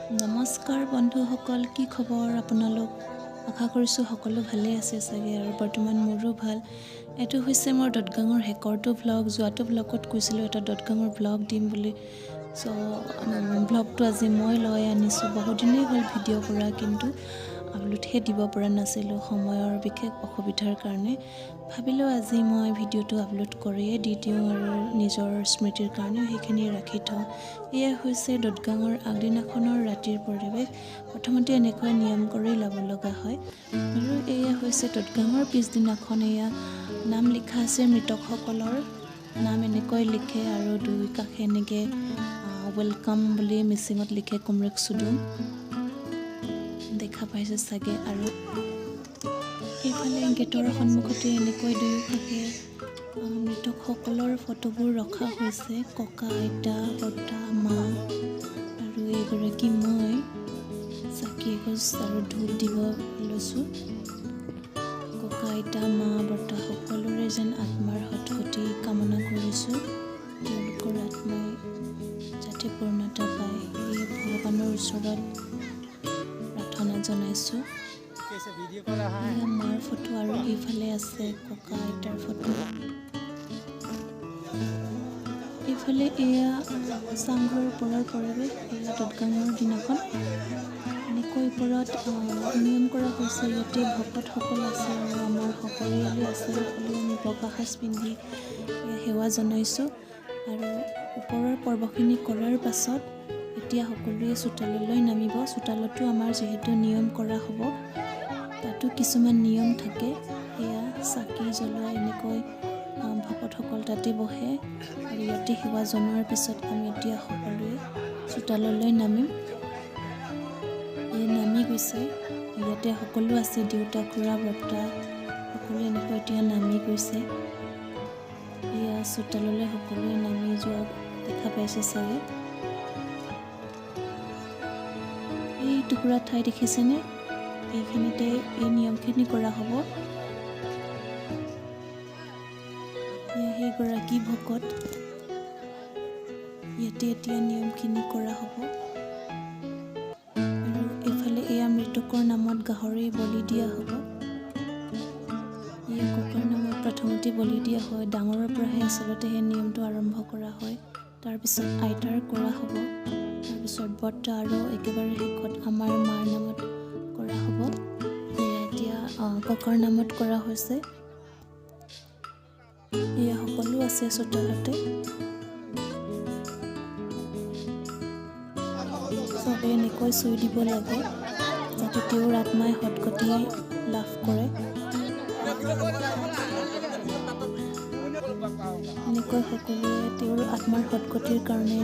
নমস্কাৰ বন্ধুসকল, কি খবৰ আপোনালোক? আশা কৰিছোঁ সকলো ভালেই আছে চাগে আৰু বৰ্তমান মোৰো ভাল। এইটো হৈছে মোৰ দদগাঙৰ শেষৰটো ভ্লগ। যোৱাটো ভ্লগত কৈছিলোঁ এটা দদগাঙৰ ভ্লগ দিম বুলি। ভ্লগটো আজি মই লৈ আনিছোঁ। বহুদিনেই হ'ল ভিডিঅ' কৰা, কিন্তু আপলোডহে দিব পৰা নাছিলোঁ সময়ৰ বিশেষ অসুবিধাৰ কাৰণে। ভাবিলোঁ আজি মই ভিডিঅ'টো আপলোড কৰিয়ে দি দিওঁ আৰু নিজৰ স্মৃতিৰ কাৰণে সেইখিনি ৰাখি থওঁ। এয়া হৈছে দদগাঙৰ আগদিনাখনৰ ৰাতিৰ পৰিৱেশ। প্ৰথমতে এনেকৈ নিয়ম কৰি ল'ব লগা হয় আৰু এয়া হৈছে দদগাঙৰ পিছদিনাখন। এয়া নাম লিখা আছে, মৃতকসকলৰ নাম এনেকৈ লিখে আৰু দুই কাষে এনেকৈ ৱেলকাম বুলি মিচিঙত লিখে কুমৰেক চুডুম, দেখা পাইছে চাগে। আৰু এইফালে গেটৰ সন্মুখতে এনেকৈ দুয়োকাষে মৃতকসকলৰ ফটোবোৰ ৰখা হৈছে। ককা, আইতা, বৰ্তা, মা আৰু এগৰাকী মই চাকি এগছ আৰু ধূপ দিব লৈছোঁ। ককা, আইতা, মা, বৰ্তা সকলোৰে যেন আত্মাৰ সদগতি কামনা কৰিছোঁ। তেওঁলোকৰ আত্মাই যাতে পূৰ্ণতা পায়, এই ভগৱানৰ ওচৰত প্ৰাৰ্থনা জনাইছোঁ। এয়া মাৰ ফটো আৰু এইফালে আছে ককা আইতাৰ ফটো। এইফালে এয়া চাংঘৰ ওপৰৰ পৰিৱেশ। এয়া দদগাঙৰ দিনাখন এনেকৈ ওপৰত নিয়ম কৰা হৈছে। ইয়াতে ভকতসকল আছে আৰু আমাৰ সপৰিয়ালে আছে। সকলোৱে আমি বগা সাজ পিন্ধি সেৱা জনাইছোঁ আৰু ওপৰৰ পৰ্বখিনি কৰাৰ পাছত এতিয়া সকলোৱে চোতাললৈ নামিব। চোতালতো আমাৰ যিহেতু নিয়ম কৰা হ'ব, তাতো কিছুমান নিয়ম থাকে। সেয়া চাকি জ্বলোৱা, এনেকৈ ভকতসকল তাতে বহে আৰু ইয়াতে সেৱা জনোৱাৰ পিছত আমি এতিয়া সকলোৱে চোতাললৈ নামিম। নামি গৈছে, ইয়াতে সকলো আছে, দেউতা, খুৰা, বৰ্তা সকলো এনেকৈ এতিয়া নামি গৈছে। এয়া চোতাললৈ সকলোৱে নামি যোৱা দেখা পাইছে চাগে। এই টুকুৰা ঠাই দেখিছেনে? এইখিনিতে এই নিয়মখিনি কৰা হ'ব। সেইগৰাকী ভকত, ইয়াতে এতিয়া নিয়মখিনি কৰা হ'ব। আৰু এইফালে এয়া মৃতকৰ নামত গাহৰি বলি দিয়া হ'ব। এয়া ককাৰ নামত প্ৰথমতে বলি দিয়া হয়। ডাঙৰৰ পৰাহে আচলতে সেই নিয়মটো আৰম্ভ কৰা হয়। তাৰপিছত আইতাৰ কৰা হ'ব, তাৰপিছত বৰ্তা আৰু একেবাৰে শেষত আমাৰ মাৰ নামত কৰা হ'ব। এয়া এতিয়া ককাৰ নামত কৰা হৈছে। এয়া সকলো আছে চোতালতে। চবেই এনেকৈ চুই দিব লাগে যাতে তেওঁৰ আত্মাই সদগতি লাভ কৰে। এনেকৈ সকলোৱে তেওঁৰ আত্মাৰ সদগতিৰ কাৰণে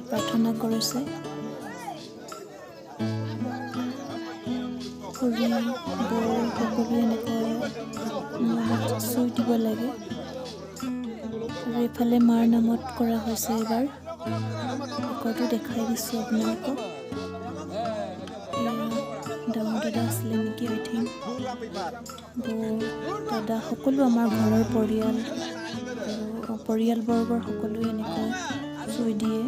প্ৰাৰ্থনা কৰিছে। খুৰী, বৌ সকলোৱে এনেকৈ নিয়মত চুই দিব লাগে। আৰু এইফালে মাৰ নামত কৰা হৈছে। এইবাৰ ৰেকৰ্ডটো দেখাই দিছোঁ আপোনালোকক। ডাঙৰ দাদা আছিলে নেকি, আই থিংক। বৌ, দাদা সকলো আমাৰ ঘৰৰ পৰিয়াল আৰু পৰিয়ালবৰ্গৰ সকলোৱে এনেকৈ চুই দিয়ে।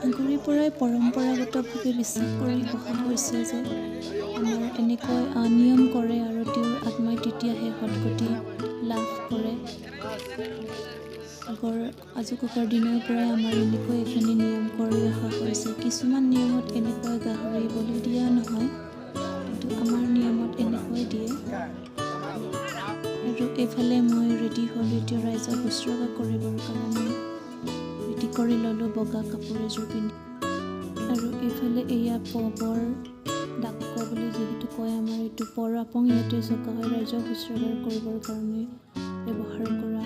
আগৰে পৰাই পৰম্পৰাগতভাৱে বিশ্বাস কৰি অহা হৈছে যে আমাৰ এনেকৈ নিয়ম কৰে আৰু তেওঁৰ আত্মাই তেতিয়াহে সদগতি লাভ কৰে। আজোককাৰ দিনৰ পৰাই আমাৰ এনেকৈ এইখিনি নিয়ম কৰি অহা হৈছে। কিছুমান নিয়মত এনেকৈ গাহৰি বলি দিয়া নহয়, কিন্তু আমাৰ নিয়মত এনেকৈ দিয়ে। আৰু এইফালে মই ৰেডি হ'লোঁ এতিয়া ৰাইজক শুশ্ৰূষা কৰিবৰ কাৰণে ৰেডি কৰি ল'লোঁ বগা কাপোৰ এযোৰ পিন্ধি। আৰু এইফালে এয়া পবৰ ডাক বুলি যিহেতু কয়, আমাৰ এইটো পৰ আপং ইয়াতে চকা হয়। ৰাইজক শুশ্ৰূষা কৰিবৰ কাৰণে ব্যৱহাৰ কৰা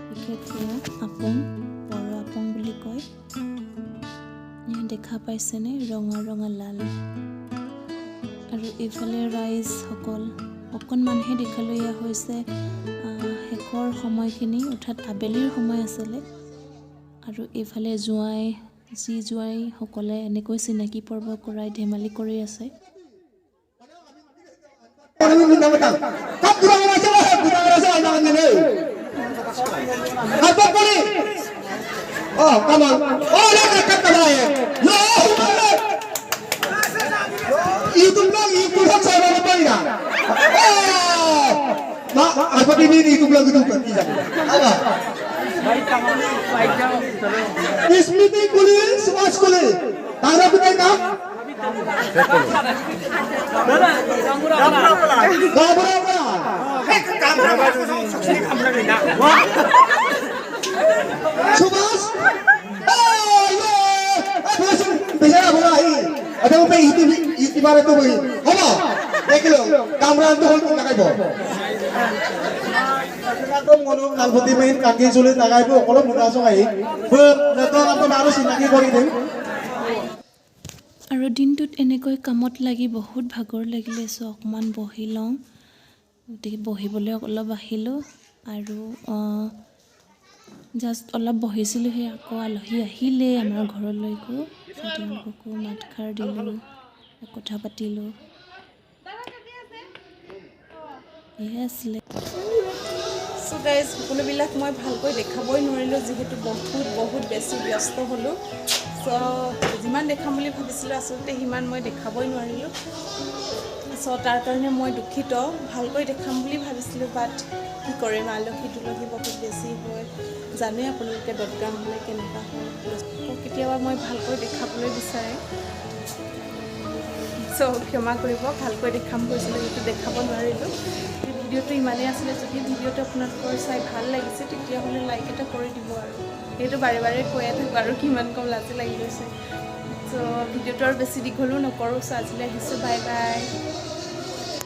বিশেষ এয়া আপং, পৰ আপং বুলি কয়। দেখা পাইছেনে? ৰঙা ৰঙা লাল। আৰু এইফালে ৰাইজসকল অকণমানহে দেখালোঁ। এয়া হৈছে শেষৰ সময়খিনি, অৰ্থাৎ আবেলিৰ সময় আছিলে। আৰু এইফালে জোঁৱাইসকলে এনেকৈ চিনাকি পৰ্ব কৰাই ধেমালি কৰি আছে। Oh, come on. Oh, look at that guy. No, YouTube lang, YouTube lang sa mga pala. Oh! Ma, apa ini YouTube lang gitu kan? Apa? This meeting kulit, smash kulit. Tara ko tayo ka? Subas? Oh, yeah! Bisa na bola ini. Ada mo pa itibara to boy. Homo. Deklo, camera to hold na kaibo. Kadang ngono kalboti main kaki sulit na kaibo, kolo muda so kai. Nato ako na sinaki kori din. আৰু দিনটোত এনেকৈ কামত লাগি বহুত ভাগৰ লাগিলে চ' অকণমান বহি লওঁ গতিকে বহিবলৈ অলপ আহিলোঁ আৰু জাষ্ট অলপ বহিছিলোঁহে আকৌ আলহী আহিলে আমাৰ ঘৰলৈকো তেওঁলোককো মাতষাৰ দিলোঁ কথা পাতিলোঁ এয়ে আছিলে চ' গাইজ সকলোবিলাক মই ভালকৈ দেখাবই নোৱাৰিলোঁ যিহেতু বহুত বেছি ব্যস্ত হ'লোঁ চ' যিমান দেখাম বুলি ভাবিছিলোঁ আচলতে সিমান মই দেখাবই নোৱাৰিলোঁ চ' তাৰ কাৰণে মই দুখিত ভালকৈ দেখাম বুলি ভাবিছিলোঁ বাট কি কৰিম আলহী দুলহী বহুত বেছি হয় জানে আপোনালোকে দদগাম হ'লে কেনেকুৱা হয় কেতিয়াবা মই ভালকৈ দেখাবলৈ বিচাৰে চ' ক্ষমা কৰিব ভালকৈ দেখাম কৈছিলোঁ সেইটো দেখাব নোৱাৰিলোঁ ভিডিঅ'টো ইমানেই আছিলে যদি ভিডিঅ'টো আপোনালোকৰ চাই ভাল লাগিছে তেতিয়াহ'লে লাইক এটা কৰি দিব আৰু সেইটো বাৰে বাৰে কৈয়ে থাকোঁ আৰু কিমান কম লাজে লাগি গৈছে চ' ভিডিঅ'টো আৰু বেছি দীঘলো নকৰোঁ চ' আজিলৈ আহিছোঁ বাই বাই